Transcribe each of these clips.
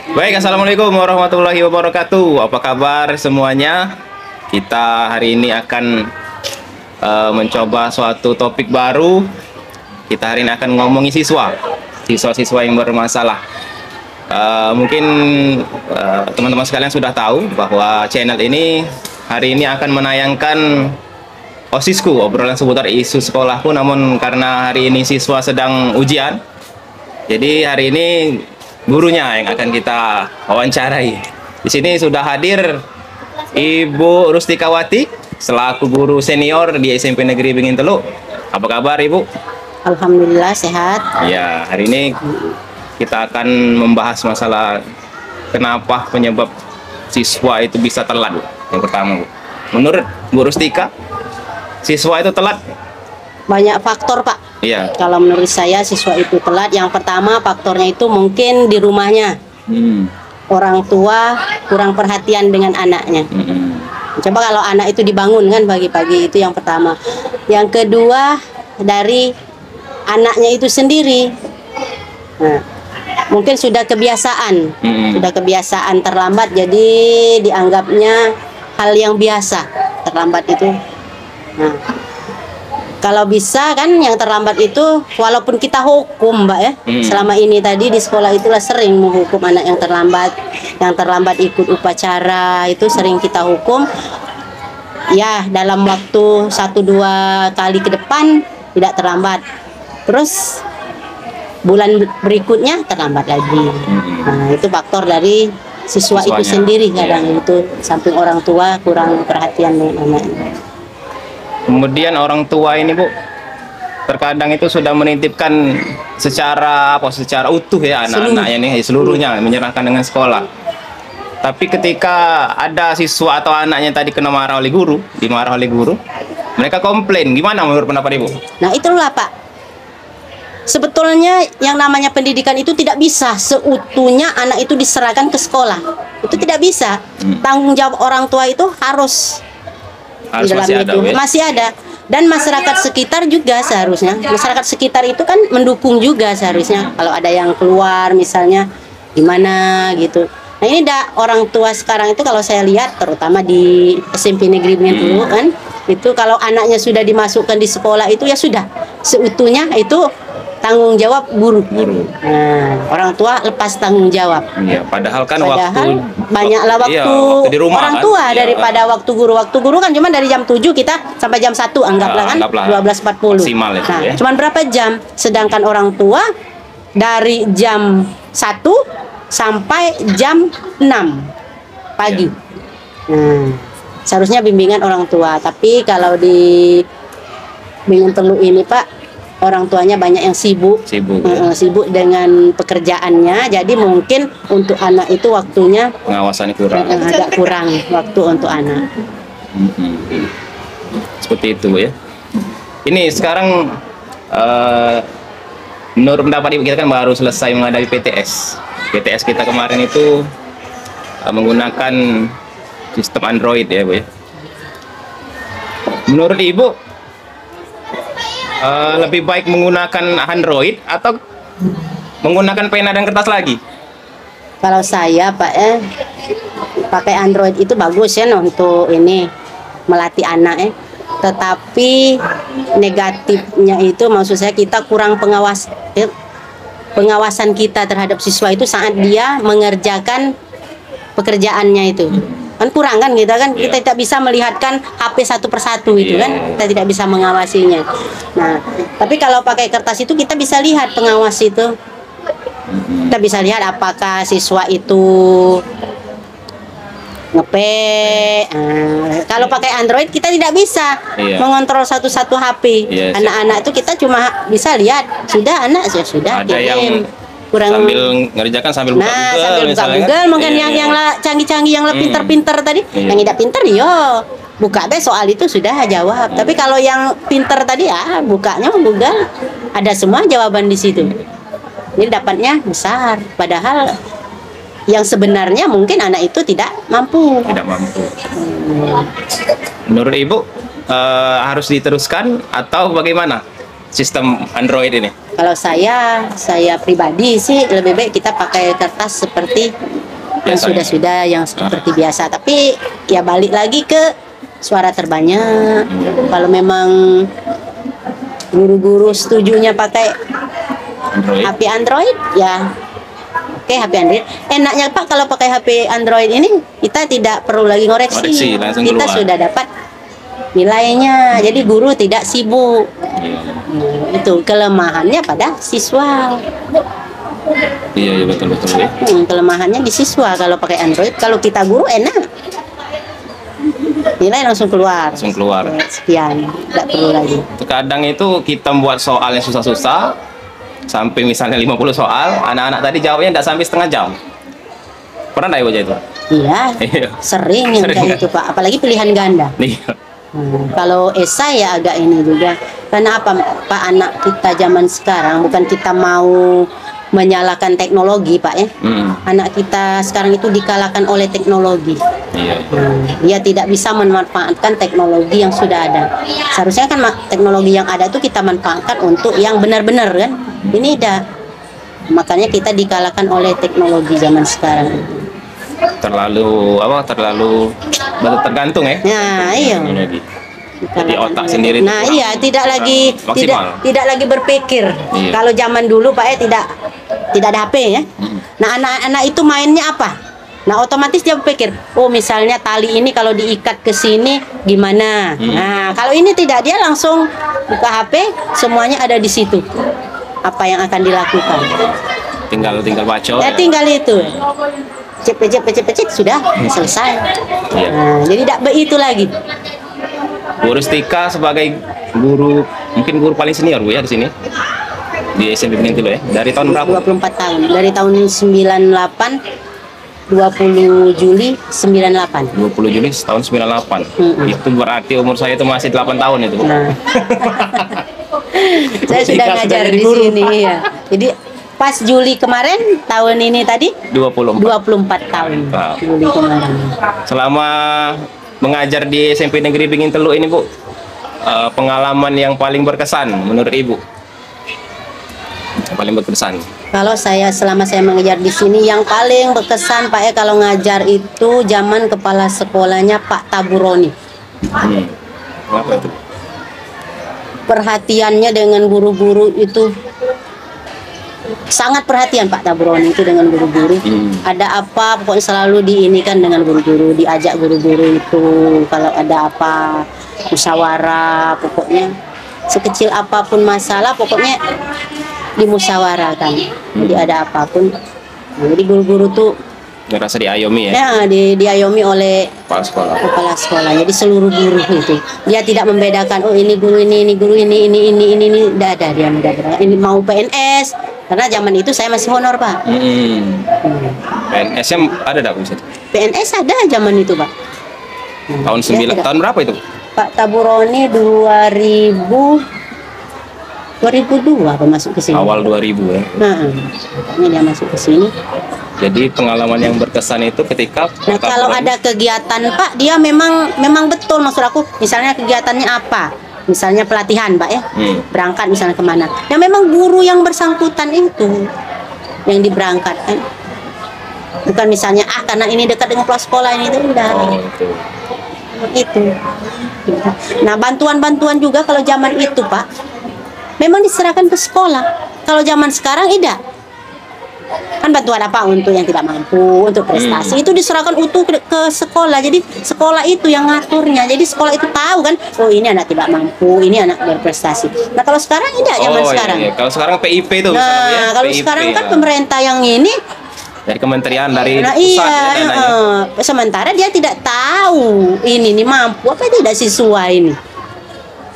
Baik, assalamualaikum warahmatullahi wabarakatuh. Apa kabar semuanya? Kita hari ini akan mencoba suatu topik baru. Kita hari ini akan ngomongin siswa-siswa yang bermasalah. Mungkin teman-teman sekalian sudah tahu bahwa channel ini hari ini akan menayangkan OSISku, obrolan seputar isu sekolahku. Namun karena hari ini siswa sedang ujian, jadi hari ini gurunya yang akan kita wawancarai. Di sini sudah hadir Ibu Rustikawati selaku guru senior di SMP Negeri Bingin Teluk. Apa kabar Ibu? Alhamdulillah sehat. Ya, hari ini kita akan membahas masalah kenapa penyebab siswa itu bisa telat. Yang pertama, Bu. Menurut Bu Rustika, siswa itu telat? Banyak faktor, Pak. Iya. Kalau menurut saya siswa itu telat. Yang pertama faktornya itu mungkin di rumahnya. Orang tua kurang perhatian dengan anaknya. Coba kalau anak itu dibangun kan pagi-pagi, itu yang pertama. Yang kedua dari anaknya itu sendiri. Nah, mungkin sudah kebiasaan. Sudah kebiasaan terlambat, jadi dianggapnya hal yang biasa terlambat itu. Nah, kalau bisa kan yang terlambat itu, walaupun kita hukum Mbak ya, selama ini tadi di sekolah itulah sering menghukum anak yang terlambat ikut upacara, itu sering kita hukum. Ya dalam waktu 1-2 kali ke depan tidak terlambat, terus bulan berikutnya terlambat lagi. Nah itu faktor dari siswanya itu sendiri kadang itu, samping orang tua kurang perhatian dengan anaknya. Kemudian orang tua ini Bu, terkadang itu sudah menitipkan secara utuh ya anak-anaknya nih, seluruhnya menyerahkan dengan sekolah. Tapi ketika ada siswa atau anaknya tadi kena dimarah oleh guru, mereka komplain. Gimana menurut pendapat Ibu? Nah itulah Pak, sebetulnya yang namanya pendidikan itu tidak bisa seutuhnya anak itu diserahkan ke sekolah. Itu tidak bisa. Tanggung jawab orang tua itu harus masih ada, dan masyarakat sekitar juga seharusnya. Masyarakat sekitar itu kan mendukung juga seharusnya. Kalau ada yang keluar misalnya gimana gitu. Nah ini orang tua sekarang itu kalau saya lihat terutama di SMP Negeri Bingin Teluk kan, itu kalau anaknya sudah dimasukkan di sekolah itu ya sudah seutuhnya itu tanggung jawab guru. Nah, orang tua lepas tanggung jawab. Iya, padahal banyaklah waktu di rumah orang tua kan? Daripada waktu guru. Waktu guru kan cuma dari jam 7 kita sampai jam 1 anggaplah kan 12.40. Maksimal itu, nah, ya. Cuman berapa jam? Sedangkan orang tua dari jam 1 sampai jam 6 pagi. Nah, seharusnya bimbingan orang tua. Tapi kalau di Bingin Teluk ini Pak, orang tuanya banyak yang sibuk dengan pekerjaannya, jadi mungkin untuk anak itu waktunya pengawasannya agak kurang waktu untuk anak. Seperti itu ya. Ini sekarang menurut pendapat Ibu, kita kan baru selesai menghadapi PTS kita kemarin itu menggunakan sistem Android ya Bu ya. Menurut Ibu lebih baik menggunakan Android atau menggunakan pena dan kertas lagi? Kalau saya Pak pakai Android itu bagus ya untuk ini melatih anak tetapi negatifnya itu maksud saya kita kurang pengawasan kita terhadap siswa itu saat dia mengerjakan pekerjaannya itu. Kan kurang kan kita tidak bisa melihatkan HP satu persatu itu kan, kita tidak bisa mengawasinya. Nah tapi kalau pakai kertas itu kita bisa lihat pengawas itu, kita bisa lihat apakah siswa itu kalau pakai Android kita tidak bisa mengontrol satu-satu HP. Anak-anak itu kita cuma bisa lihat sudah anak sudah ada yang kurang sambil ngerjakan sambil buka Google, sambil buka Google mungkin yang canggih-canggih yang pinter tadi. Yang tidak pinter buka soal itu sudah jawab. Tapi kalau yang pinter tadi bukanya Google, ada semua jawaban di situ. Jadi dapatnya besar, padahal yang sebenarnya mungkin anak itu tidak mampu. Menurut Ibu harus diteruskan atau bagaimana? sistem Android ini? Kalau saya pribadi sih lebih baik kita pakai kertas seperti yang Biasanya. sudah yang seperti biasa. Tapi ya balik lagi ke suara terbanyak. Kalau memang guru-guru setujunya pakai Android. HP Android, ya oke HP Android. Enaknya Pak kalau pakai HP Android ini kita tidak perlu lagi Koreksi, ngoreksi. langsung Kita keluar. sudah dapat nilainya. Jadi guru tidak sibuk. Iya, Itu kelemahannya pada siswa. iya, betul ya. Kelemahannya di siswa kalau pakai Android. Kalau kita guru enak, nilai langsung keluar. Langsung keluar. Sekian, tidak perlu lagi. Kadang itu kita membuat soal yang susah-susah, sampai misalnya 50 soal, anak-anak tadi jawabnya tidak sampai setengah jam. Pernah nggak Ibu itu? Iya, Iya. sering yang Sering, kayak ya? itu Pak. Apalagi pilihan ganda. Iya. Kalau esai ya agak ini juga. Karena apa Pak, anak kita zaman sekarang bukan kita mau menyalahkan teknologi Pak ya. Anak kita sekarang itu dikalahkan oleh teknologi. Iya. Dia tidak bisa memanfaatkan teknologi yang sudah ada. Seharusnya kan teknologi yang ada itu kita manfaatkan untuk yang benar-benar kan. Ini dah. Makanya kita dikalahkan oleh teknologi zaman sekarang. Terlalu tergantung ya. Nah, iya. Teknologi. Jadi Dikalahkan otak oleh- sendiri Nah, kurang- iya, tidak kurang lagi maksimal. tidak lagi berpikir. Iya. Kalau zaman dulu Pak ya tidak ada HP ya. Nah, anak-anak itu mainnya apa? Nah, otomatis dia berpikir, oh misalnya tali ini kalau diikat ke sini gimana? Nah, kalau ini tidak, dia langsung buka HP, semuanya ada di situ. Apa yang akan dilakukan? Tinggal baca. Ya tinggal itu. Cek sudah selesai. Iya. Nah, jadi tidak begitu lagi. Bu Rustika sebagai guru, mungkin guru paling senior Bu ya di sini. Di SMP Pengintilu ya. Dari tahun berapa? 24 tahun. Dari tahun 98 20 Juli 98. 20 Juli tahun 98. Itu berarti umur saya itu masih 8 tahun itu. Bu. Nah. Saya sudah Ketika ngajar jadi di guru. sini ya. Jadi pas Juli kemarin tahun ini tadi 24. 24 tahun. Wow. Juli kemarin. Selama mengajar di SMP Negeri Pengintilu ini Bu, pengalaman yang paling berkesan menurut Ibu? Yang paling berkesan. Kalau selama saya mengajar di sini yang paling berkesan Pak ya kalau ngajar itu zaman kepala sekolahnya Pak Taburoni. Kenapa itu? Perhatiannya dengan guru-guru itu sangat perhatian Pak Taburoni itu dengan guru-guru. Ada apa pokoknya selalu diinikan dengan guru-guru, diajak guru-guru itu kalau ada apa musyawarah, pokoknya sekecil apapun masalah pokoknya dimusyawarahkan. Jadi ada apapun. Nah, jadi guru-guru tuh Ngerasa diayomi ya, ya diayomi oleh kepala sekolah. kepala sekolah. Jadi seluruh guru itu dia tidak membedakan oh ini guru ini guru ini tidak ada, dia membedakan ini mau PNS karena zaman itu saya masih honor Pak. PNS nya ada tak Bu? PNS ada zaman itu Pak. Tahun Ya, 9 tidak. tahun berapa itu? Pak Taburoni 2002 apa masuk ke sini. Awal 2000 ya. Nah, ini dia masuk ke sini. Jadi pengalaman yang berkesan itu ketika Nah, Pak kalau Taburoni- ada kegiatan Pak, dia memang betul maksud aku. Misalnya kegiatannya apa? Misalnya pelatihan Pak ya. Berangkat misalnya kemana. Ya memang guru yang bersangkutan itu yang diberangkatkan. Bukan misalnya karena ini dekat dengan kepala sekolah ini itu enggak. Oh, itu. Itu. Nah, bantuan-bantuan juga kalau zaman itu Pak memang diserahkan ke sekolah. Kalau zaman sekarang tidak. Kan bantuan apa untuk yang tidak mampu, untuk prestasi itu diserahkan utuh ke sekolah. Jadi sekolah itu yang ngaturnya. Jadi sekolah itu tahu kan, oh ini anak tidak mampu, ini anak berprestasi. Nah, kalau sekarang tidak zaman Oh, sekarang. iya. Kalau sekarang PIP itu misalnya, Bu, ya? Nah, kalau PIP, sekarang kan ya. pemerintah yang ini Dari kementerian, dari nah pusat iya, ya, dananya. sementara dia tidak tahu ini nih mampu apa tidak siswa ini.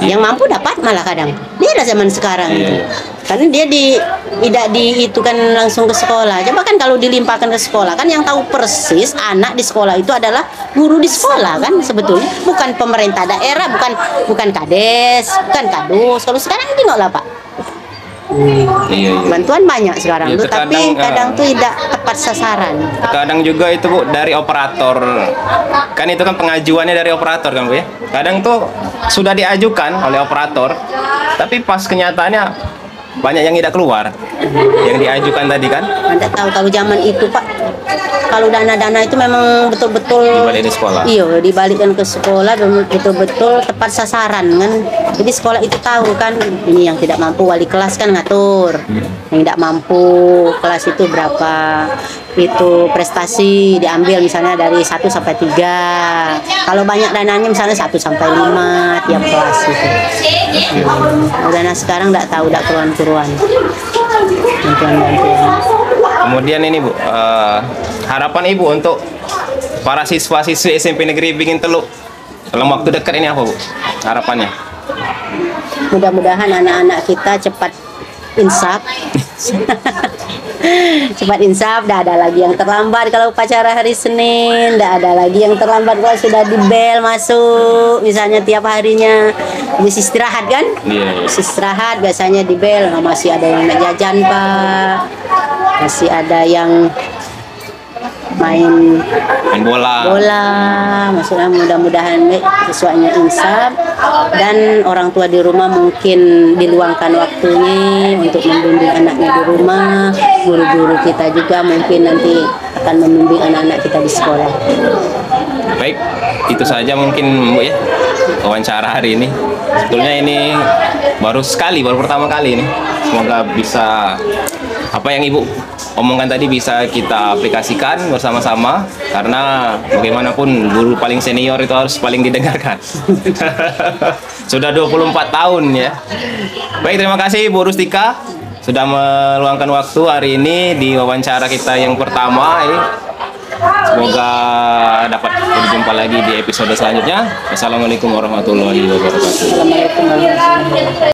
Yang mampu dapat malah kadang. Dia ada zaman sekarang Iya, itu. iya. Karena dia tidak itu kan langsung ke sekolah. Coba kan kalau dilimpahkan ke sekolah kan yang tahu persis anak di sekolah itu adalah guru di sekolah kan sebetulnya, bukan pemerintah daerah, bukan kades, bukan kadus. Kalau sekarang tengoklah Pak. Iya, iya. Bantuan banyak sekarang Ya, tuh, tapi kadang tuh tidak tepat sasaran. Kadang juga itu Bu dari operator. Kan itu kan pengajuannya dari operator kan Bu ya. Kadang tuh sudah diajukan oleh operator, tapi pas kenyataannya banyak yang tidak keluar. Yang diajukan tadi kan. Anda tahu kalau zaman itu Pak, kalau dana-dana itu memang betul-betul Dibalik di sekolah. Iya, dibalikkan ke sekolah betul-betul tepat sasaran kan. Jadi sekolah itu tahu kan, ini yang tidak mampu wali kelas kan ngatur. Yang tidak mampu kelas itu berapa. Itu prestasi diambil misalnya dari 1 sampai 3. Kalau banyak dananya misalnya 1 sampai 5 tiap kelas gitu. Dana sekarang tidak tahu, tidak keruan-keruan. Bantuan-bantuan. Kemudian ini Bu, harapan Ibu untuk para siswa-siswi SMP Negeri Beringin Teluk dalam waktu dekat ini apa Bu? Harapannya? Mudah-mudahan anak-anak kita cepat insaf. Cepat insaf, tidak ada lagi yang terlambat kalau upacara hari Senin, tidak ada lagi yang terlambat kalau sudah di bel masuk, misalnya tiap harinya habis istirahat kan? Habis istirahat biasanya di bel, masih ada yang nak jajan Pak, masih ada yang main bola, maksudnya mudah-mudahan siswanya insaf dan orang tua di rumah mungkin diluangkan waktunya untuk membimbing anaknya di rumah. Guru-guru kita juga mungkin nanti akan membimbing anak-anak kita di sekolah. Baik, itu saja mungkin Bu ya wawancara hari ini. Sebetulnya ini baru pertama kali ini. Semoga bisa apa yang Ibu omongkan tadi bisa kita aplikasikan bersama-sama, karena bagaimanapun guru paling senior itu harus paling didengarkan. Sudah 24 tahun ya. Baik, terima kasih Bu Rustika sudah meluangkan waktu hari ini di wawancara kita yang pertama ini. Semoga dapat berjumpa lagi di episode selanjutnya. Wassalamualaikum warahmatullahi wabarakatuh. Assalamualaikum warahmatullahi wabarakatuh.